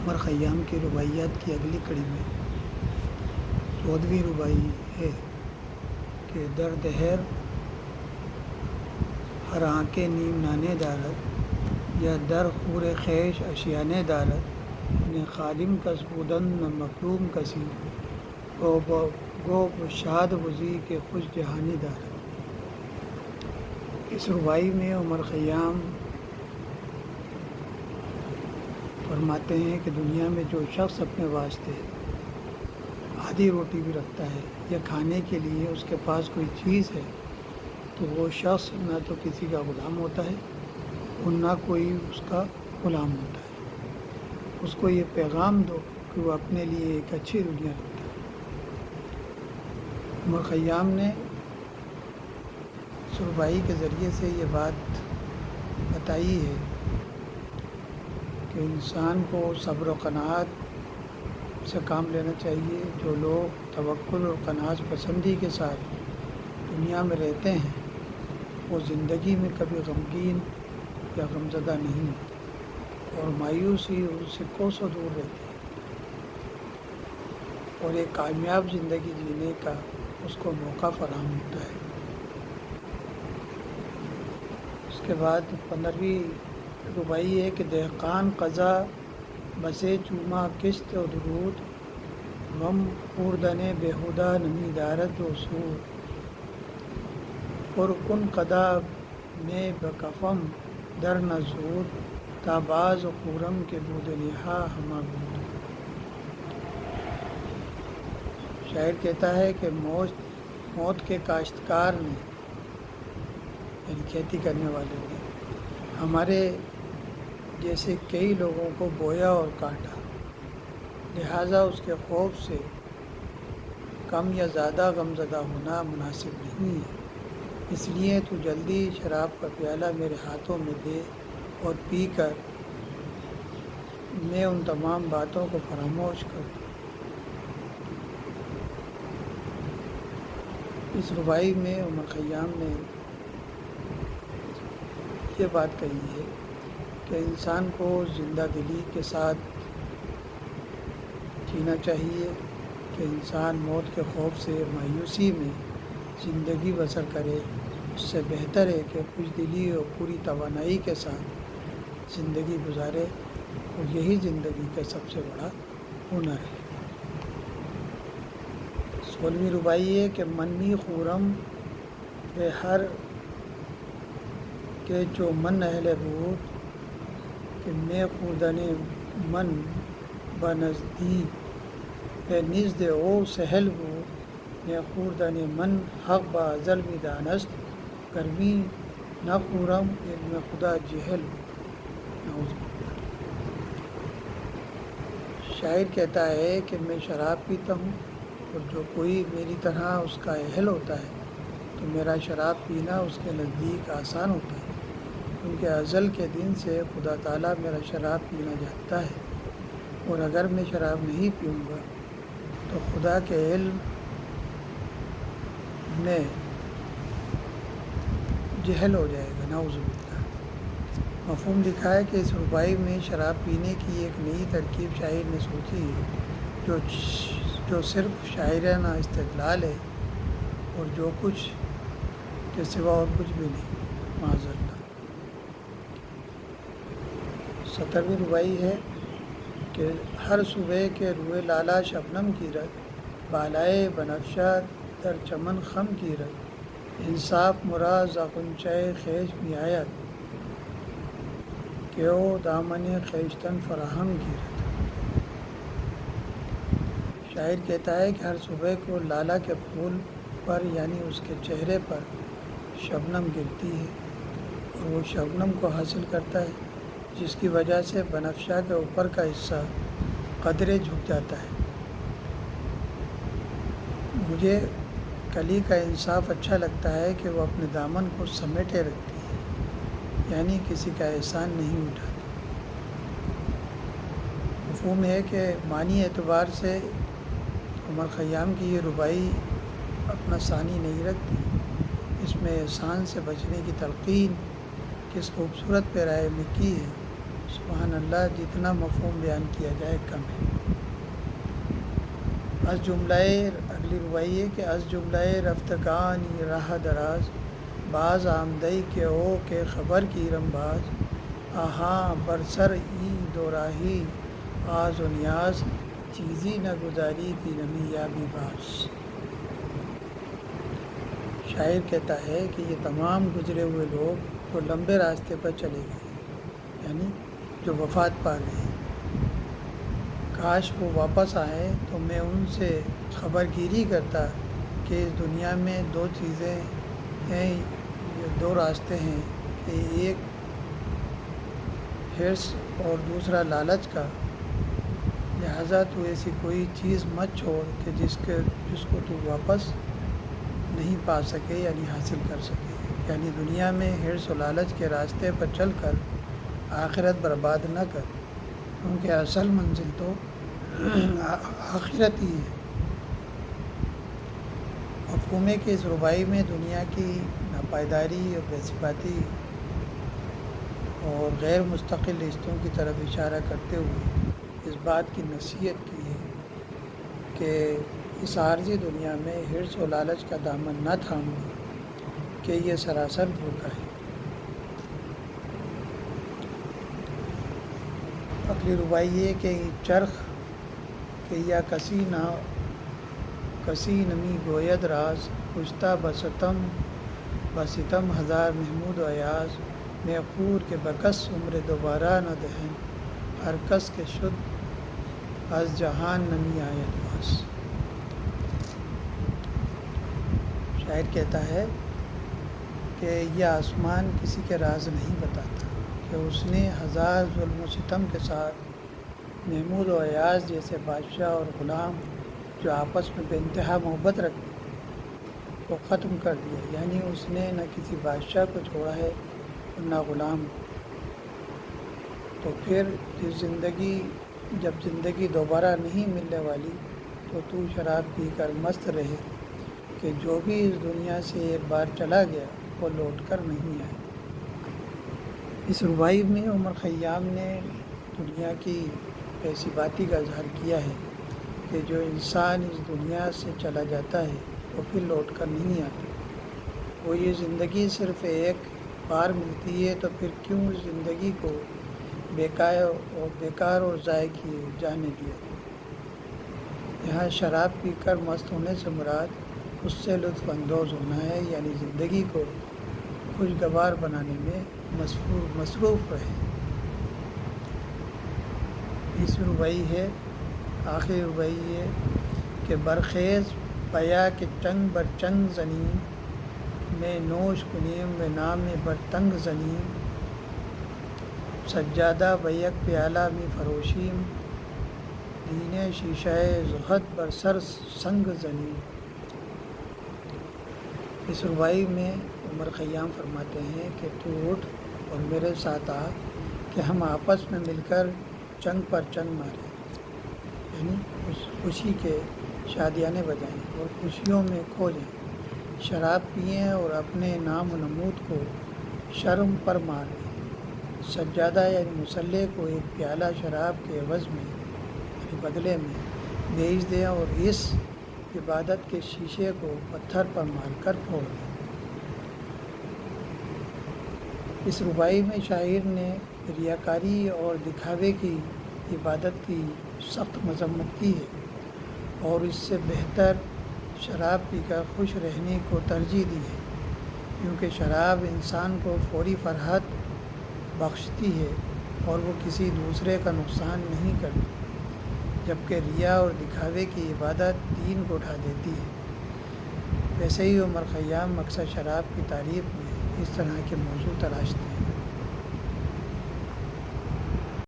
عمر خیام کی رباعیات کی اگلی کڑی میں 14ویں رباعی ہے کہ درد ہر ہر آنکیں نیم نانے دارد یا در خور خیش اشیانے دارد نے خادم کس بودن نہ مخلوم کسی گو شاد وزی کے خوش جہانی دارد۔ اس رباعی میں عمر خیام فرماتے ہیں کہ دنیا میں جو شخص اپنے واسطے آدھی روٹی بھی رکھتا ہے یا کھانے کے لیے اس کے پاس کوئی چیز ہے تو وہ شخص نہ تو کسی کا غلام ہوتا ہے اور نہ کوئی اس کا غلام ہوتا ہے۔ اس کو یہ پیغام دو کہ وہ اپنے لیے ایک اچھی دنیا رکھتا ہے۔ عمر خیام نے اس رباعی کے ذریعے سے یہ بات بتائی ہے کہ انسان کو صبر و قناعت سے کام لینا چاہیے۔ جو لوگ توکل اور قناعت پسندی کے ساتھ دنیا میں رہتے ہیں وہ زندگی میں کبھی غمگین یا غمزدہ نہیں ہوتے اور مایوسی ان سے کوسوں دور رہتے ہیں اور ایک کامیاب زندگی جینے کا اس کو موقع فراہم ہوتا ہے۔ اس کے بعد 15ویں رباعی ہے کہ دہقان قضا بسے چوما کشت و درود غم خوردن بےہودہ نمی دارد و سود پر کن قدا میں بکفم در نزود تاباز و خورم کے بود نہا ہما بود۔ شاعر کہتا ہے کہ موت کے کاشتکار نے یعنی کھیتی کرنے والے نے ہمارے جیسے کئی لوگوں کو بویا اور کاٹا، لہٰذا اس کے خوف سے کم یا زیادہ غمزدہ ہونا مناسب نہیں ہے۔ اس لیے تو جلدی شراب کا پیالہ میرے ہاتھوں میں دے اور پی کر میں ان تمام باتوں کو فراموش کر دوں۔ اس رباعی میں عمر خیام نے یہ بات کہی ہے کہ انسان کو زندہ دلی کے ساتھ جینا چاہیے کہ انسان موت کے خوف سے مایوسی میں زندگی بسر کرے۔ اس سے بہتر ہے کہ خوش دلی اور پوری توانائی کے ساتھ زندگی گزارے اور یہی زندگی کا سب سے بڑا ہنر ہے۔ 16ویں رباعی ہے کہ منی خورم بے ہر کہ جو من اہل بود کہ میں خوردن من بنزدیک بے نزد او سہل بود میں خوردن من حق با ازل می دانست گرمی نہ خورم علم خدا جہل بود۔ نعوذ باللہ۔ شاعر کہتا ہے کہ میں شراب پیتا ہوں اور جو کوئی میری طرح اس کا اہل ہوتا ہے تو میرا شراب پینا اس کے نزدیک آسان ہوتا ہے، کیونکہ ازل کے دن سے خدا تعالیٰ میرا شراب پینا جانتا ہے، اور اگر میں شراب نہیں پیوں گا تو خدا کے علم میں جہل ہو جائے گا۔ نعوذ باللہ۔ مفہوم لکھا ہے کہ اس رباعی میں شراب پینے کی ایک نئی ترکیب شاعر نے سوچی ہے جو صرف شاعرانہ استدلال ہے اور جو کچھ کے سوا اور کچھ بھی نہیں، معاذ اللہ۔ 17ویں رباعی ہے کہ ہر صبح کے روئے لالا شبنم کی رت بالائے بنفشہ در چمن خم کی رت انصاف مرا زغنچہ خیش می آید کہ او دامن خیشتن فراہم کی رت۔ شاعر کہتا ہے کہ ہر صبح کو لالا کے پھول پر یعنی اس کے چہرے پر شبنم گرتی ہے اور وہ شبنم کو حاصل کرتا ہے، جس کی وجہ سے بنفشہ کے اوپر کا حصہ قدرے جھک جاتا ہے۔ مجھے کلی کا انصاف اچھا لگتا ہے کہ وہ اپنے دامن کو سمیٹے رکھتی ہے، یعنی کسی کا احسان نہیں اٹھاتی۔ مفہوم ہے کہ معنی اعتبار سے عمر خیام کی یہ رباعی اپنا ثانی نہیں رکھتی، اس میں احسان سے بچنے کی تلقین کس خوبصورت پیرائے میں کی ہے، سبحان اللہ، جتنا مفہوم بیان کیا جائے کم ہے۔ از جملہ اگلی ربائی ہے کہ از جملہ رفتگانی راہ دراز، باز آمدئی کے او کے خبر کی رمباز، آہاں برسر ای دوراہی آز و نیاز، چیزی نہ گزاری کی نمی یا بھی باز۔ شاعر کہتا ہے کہ یہ تمام گزرے ہوئے لوگ جو لمبے راستے پر چلے گئے، یعنی جو وفات پا گئے، کاش وہ واپس آئیں تو میں ان سے خبر گیری کرتا کہ اس دنیا میں دو چیزیں ہیں، یہ دو راستے ہیں کہ ایک حرص اور دوسرا لالچ کا، لہٰذا تو ایسی کوئی چیز مت چھوڑ کہ جس کو تو واپس نہیں پا سکے یعنی حاصل کر سکے، یعنی دنیا میں حرص و لالچ کے راستے پر چل کر آخرت برباد نہ کر، کیونکہ اصل منزل تو آخرت ہی ہے۔ مفہوم کے اس ربائی میں دنیا کی ناپائیداری اور بے ثباتی اور غیر مستقل رشتوں کی طرف اشارہ کرتے ہوئے اس بات کی نصیحت کی ہے کہ اس عارضی دنیا میں حرص و لالچ کا دامن نہ تھامنا کہ یہ سراسر دھوکہ ہے۔ اگلی ربائی یہ کہ چرخ کہ یا کسی نمی گوید راز، کشتہ بستم ہزار محمود و ایاز، میں خور کے بکس عمر دوبارہ نہ دہن، ہر کس کے شد از جہان نمی آید باز۔ شاعر کہتا ہے کہ یہ آسمان کسی کے راز نہیں بتاتا کہ اس نے ہزار ظلم و ستم کے ساتھ محمود و ایاز جیسے بادشاہ اور غلام جو آپس میں بے انتہا محبت رکھتے کو ختم کر دیا، یعنی اس نے نہ کسی بادشاہ کو چھوڑا ہے اور نہ غلام کو۔ تو پھر جب زندگی دوبارہ نہیں ملنے والی تو شراب پی کر مست رہے کہ جو بھی اس دنیا سے ایک بار چلا گیا وہ لوٹ کر نہیں آئے۔ اس ربائی میں عمر خیام نے دنیا کی بے ثباتی کا اظہار کیا ہے کہ جو انسان اس دنیا سے چلا جاتا ہے وہ پھر لوٹ کر نہیں آتا۔ وہ یہ زندگی صرف ایک بار ملتی ہے تو پھر کیوں اس زندگی کو بیکار اور ضائع کیے جانے دیا۔ یہاں شراب پی کر مست ہونے سے مراد اس سے لطف اندوز ہونا ہے، یعنی زندگی کو خوشگوار بنانے میں مصروف رہے۔ اس ربائی ہے آخری ربائی ہے کہ برخیز پیا کہ چنگ بر چنگ زنیم، میں نوش کنیم و نام بر تنگ زنیم، سجادہ بیک پیالہ می فروشیم، دینے شیشہ زہد بر سر سنگ زنیم۔ اس ربائی میں عمر خیام فرماتے ہیں کہ تو اٹھ اور میرے ساتھ آ کہ ہم آپس میں مل کر چنگ پر چنگ ماریں، یعنی خوشی کے شادیانے بجائیں اور خوشیوں میں کھو جائیں، شراب پئیں اور اپنے نام و نمود کو شرم پر مار دیں، سجادہ یعنی مصلی کو ایک پیالہ شراب کے عوض میں یعنی بدلے میں بیچ دیں اور اس عبادت کے شیشے کو پتھر پر مار کر پھوڑ دیں۔ اس ربائی میں شاعر نے ریاکاری اور دکھاوے کی عبادت کی سخت مذمت کی ہے اور اس سے بہتر شراب پی کر خوش رہنے کو ترجیح دی ہے، کیونکہ شراب انسان کو فوری فرحت بخشتی ہے اور وہ کسی دوسرے کا نقصان نہیں کرتی، جبکہ ریا اور دکھاوے کی عبادت دین کو اٹھا دیتی ہے۔ ویسے ہی عمر خیام مقصد شراب کی تعریف میں اس طرح کے موضوع تلاشتے ہیں۔